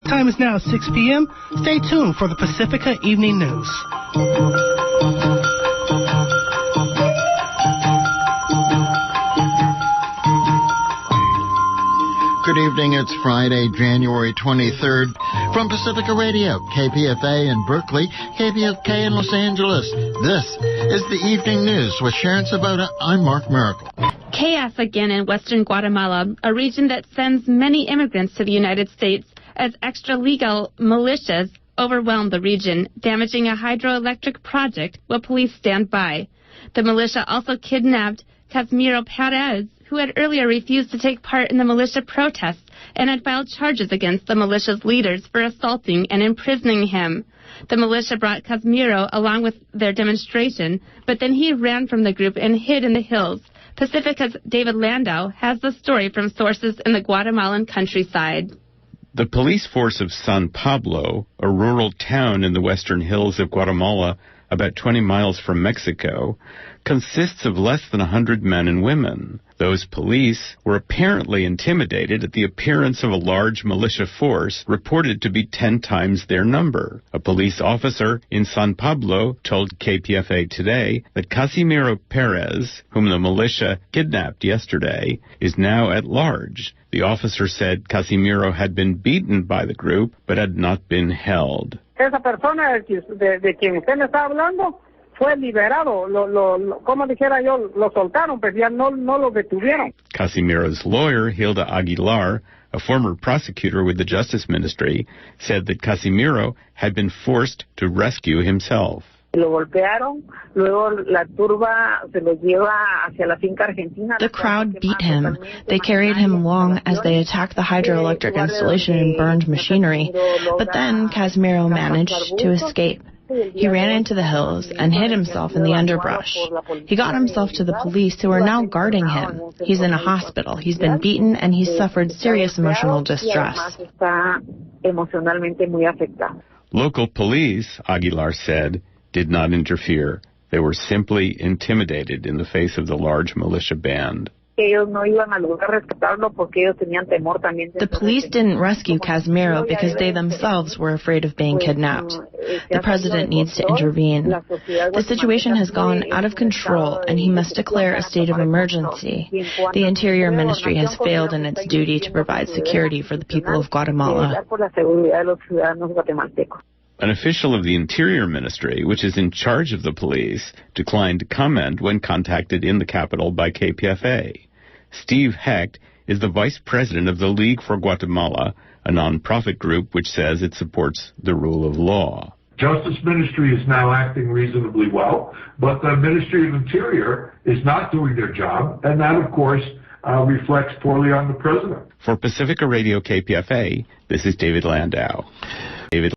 Time is now 6 p.m. Stay tuned for the Pacifica Evening News. Good evening. It's Friday, January 23rd. From Pacifica Radio, KPFA in Berkeley, KPFK in Los Angeles. This is the Evening News with Sharon Sabota. I'm Mark Miracle. Chaos again in western Guatemala, a region that sends many immigrants to the United States as extra-legal militias overwhelm the region, damaging a hydroelectric project while police stand by. The militia also kidnapped Casimiro Pérez, who had earlier refused to take part in the militia protests and had filed charges against the militia's leaders for assaulting and imprisoning him. The militia brought Casimiro along with their demonstration, but then he ran from the group and hid in the hills. Pacifica's David Landau has the story from sources in the Guatemalan countryside. The police force of San Pablo, a rural town in the western hills of Guatemala, about 20 miles from Mexico, consists of less than 100 men and women. Those police were apparently intimidated at the appearance of a large militia force reported to be 10 times their number. A police officer in San Pablo told KPFA today that Casimiro Pérez, whom the militia kidnapped yesterday, is now at large. The officer said Casimiro had been beaten by the group but had not been held. Esa persona de quien usted me está hablando fue liberado, como dijera yo, lo soltaron, pero ya no lo detuvieron. Casimiro's lawyer, Hilda Aguilar, a former prosecutor with the Justice Ministry, said that Casimiro had been forced to rescue himself. Lo golpearon, luego la turba se lo lleva hacia la finca argentina. The crowd beat him. They carried him along as they attacked the hydroelectric installation and burned machinery. But then Casimiro managed to escape. He ran into the hills and hid himself in the underbrush. He got himself to the police, who are now guarding him. He's in a hospital. He's been beaten and he's suffered serious emotional distress. Local police, Aguilar said, did not interfere. They were simply intimidated in the face of the large militia band. The police didn't rescue Casimiro because they themselves were afraid of being kidnapped. The president needs to intervene. The situation has gone out of control, and he must declare a state of emergency. The Interior Ministry has failed in its duty to provide security for the people of Guatemala. An official of the Interior Ministry, which is in charge of the police, declined to comment when contacted in the capital by KPFA. Steve Hecht is the vice president of the League for Guatemala, a non-profit group which says it supports the rule of law. Justice Ministry is now acting reasonably well, but the Ministry of Interior is not doing their job, and that, of course, reflects poorly on the president. For Pacifica Radio KPFA, this is David Landau. David